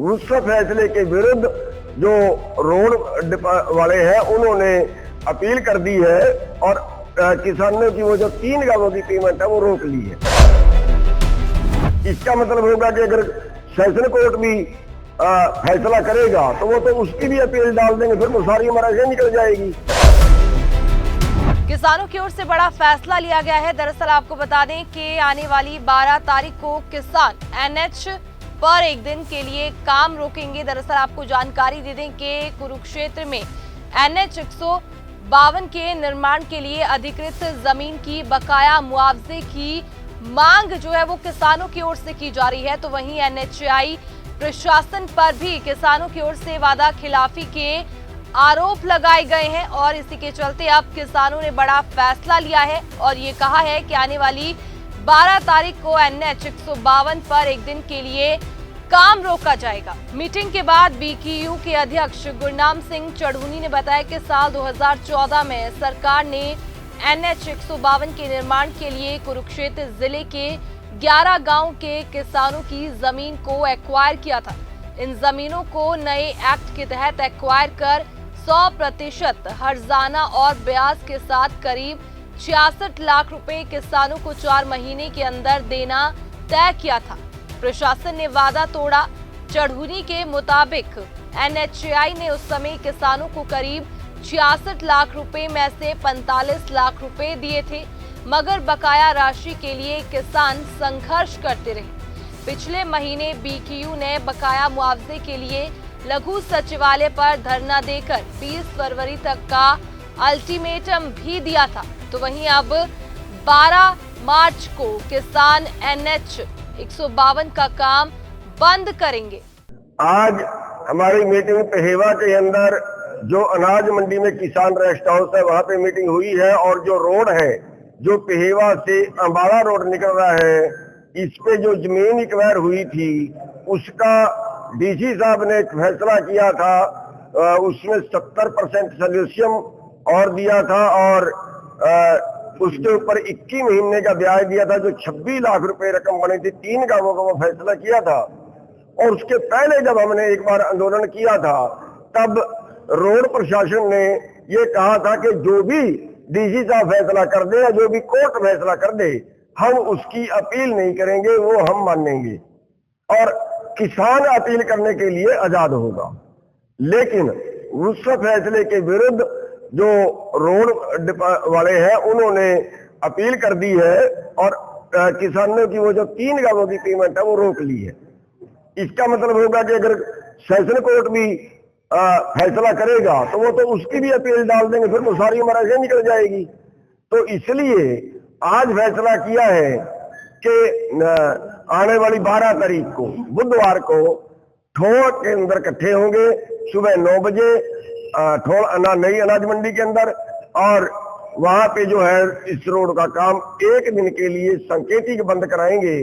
उस फैसले के विरुद्ध जो रोड वाले हैं उन्होंने अपील कर दी है और किसानों की वो जो 3 गांवों की पेमेंट है वो रोक ली है। इसका मतलब होगा कि अगर सेशन कोर्ट भी फैसला करेगा तो वो तो उसकी भी अपील डाल देंगे, फिर वो सारी हमारा से निकल जाएगी। किसानों की ओर से बड़ा फैसला लिया गया है। दरअसल आपको बता दें कि आने वाली 12 तारीख को किसान एनएच पर एक दिन के लिए काम रोकेंगे। दरअसल आपको जानकारी दे दें कि कुरुक्षेत्र में एनएच 152 के निर्माण के लिए अधिकृत जमीन की बकाया मुआवजे की मांग जो है वो किसानों की ओर से की जा रही है। तो वहीं एनएचएआई प्रशासन पर भी किसानों की ओर से वादा खिलाफी के आरोप लगाए गए हैं और इसी के चलते अब किसानों ने बड़ा फैसला लिया है और ये कहा है कि आने वाली 12 तारीख को एनएच 152 पर एक दिन के लिए काम रोका जाएगा। मीटिंग के बाद बीकेयू के अध्यक्ष गुरनाम सिंह चढ़ूनी ने बताया कि साल 2014 में सरकार ने एनएच 152 के निर्माण के लिए कुरुक्षेत्र जिले के 11 गांव के किसानों की जमीन को एक्वायर किया था। इन जमीनों को नए एक्ट के तहत एक्वायर कर 100% हर्जाना और ब्याज के साथ करीब 66 लाख रुपए किसानों को 4 महीने के अंदर देना तय किया था। प्रशासन ने वादा तोड़ा। चढ़ूनी के मुताबिक एनएचएआई ने उस समय किसानों को करीब 66 लाख रुपए में से 45 लाख रुपए दिए थे, मगर बकाया राशि के लिए किसान संघर्ष करते रहे। पिछले महीने बीकेयू ने बकाया मुआवजे के लिए लघु सचिवालय पर धरना देकर 20 फरवरी तक का अल्टीमेटम भी दिया था। तो वहीं अब 12 मार्च को किसान एनएच 152 का काम बंद करेंगे। आज हमारी मीटिंग पहेवा के अंदर जो अनाज मंडी में किसान रेस्ट हाउस है वहां पे मीटिंग हुई है और जो रोड है जो पहेवा से अंबाला रोड निकल रहा है इस पे जो जमीन एक्वायर हुई थी उसका डीसी साहब ने एक फैसला किया था। उसमें 70% सॉल्यूशन और दिया था और उसके ऊपर 21 महीने का ब्याज दिया था जो 26 लाख रुपए रकम बनी थी। 3 गांवों का वो फैसला किया था और उसके पहले जब हमने एक बार आंदोलन किया था तब रोड प्रशासन ने ये कहा था कि जो भी डीसी साहब फैसला कर दे या जो भी कोर्ट फैसला कर दे हम उसकी अपील नहीं करेंगे, वो हम मानेंगे और किसान अपील करने के लिए आजाद होगा। लेकिन उस फैसले के विरुद्ध जो रोड वाले हैं उन्होंने अपील कर दी है और किसानों की वो जो 3 गांवों की पेमेंट है वो रोक ली है। इसका मतलब होगा कि अगर सेशन कोर्ट भी फैसला करेगा तो वो तो उसकी भी अपील डाल देंगे, फिर वो सारी हमारा से निकल जाएगी। तो इसलिए आज फैसला किया है कि आने वाली 12 तारीख को बुधवार को ठोड़ के अंदर इकट्ठे होंगे सुबह 9 बजे ठोड़ नई अनाज मंडी के अंदर और वहां पे जो है इस रोड का काम एक दिन के लिए सांकेतिक बंद कराएंगे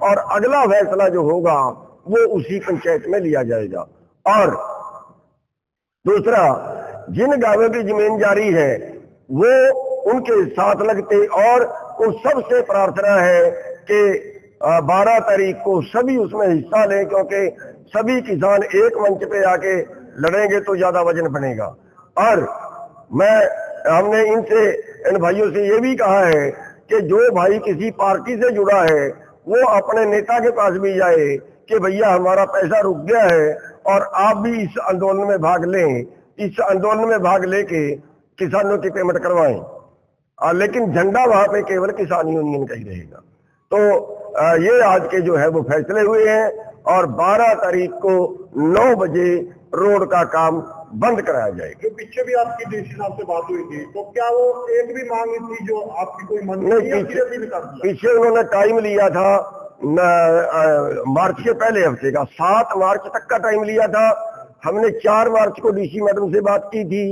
और अगला फैसला जो होगा वो उसी पंचायत में लिया जाएगा। और दूसरा, जिन गांवों की जमीन जारी है वो उनके साथ लगते और उन सबसे प्रार्थना है कि 12 तारीख को सभी उसमें हिस्सा लें क्योंकि सभी किसान एक मंच पे आके लड़ेंगे तो ज्यादा वजन बनेगा। और हमने इन भाइयों से ये भी कहा है कि जो भाई किसी पार्टी से जुड़ा है वो अपने नेता के पास भी जाए कि भैया हमारा पैसा रुक गया है और आप भी इस आंदोलन में भाग लें, इस आंदोलन में भाग लेके किसानों की पेमेंट करवाएं। लेकिन झंडा वहां पे केवल किसान यूनियन का ही रहेगा। तो ये आज के जो है वो फैसले हुए हैं और 12 तारीख को 9 बजे रोड का काम बंद कराया जाएगा। पीछे भी आपकी डीसी साहब से बात हुई थी तो क्या वो एक भी मांग थी जो आपकी कोई नहीं? पीछे उन्होंने टाइम लिया था मार्च के पहले हफ्ते का 7 मार्च तक का टाइम लिया था। हमने 4 मार्च को डीसी मैडम से बात की थी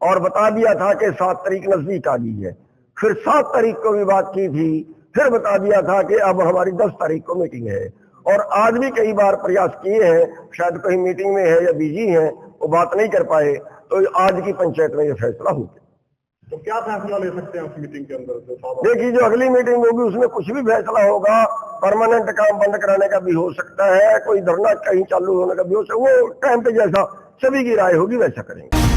और बता दिया था कि 7 तारीख नजदीक आ गई है। फिर 7 तारीख को भी बात की थी, फिर बता दिया था कि अब हमारी 10 तारीख को मीटिंग है। और आज भी कई बार प्रयास किए हैं, शायद कहीं मीटिंग में है या बिजी हैं, वो बात नहीं कर पाए, तो आज की पंचायत में ये फैसला हो गया। तो क्या फैसला ले सकते हैं उस मीटिंग के अंदर जो साहब? देखिए, जो अगली मीटिंग होगी उसमें कुछ भी फैसला होगा, परमानेंट काम बंद कराने का भी हो सकता है, कोई धरना कहीं चालू होने का भी हो सकता है, वो टाइम पे जैसा सभी की राय होगी वैसा करेंगे।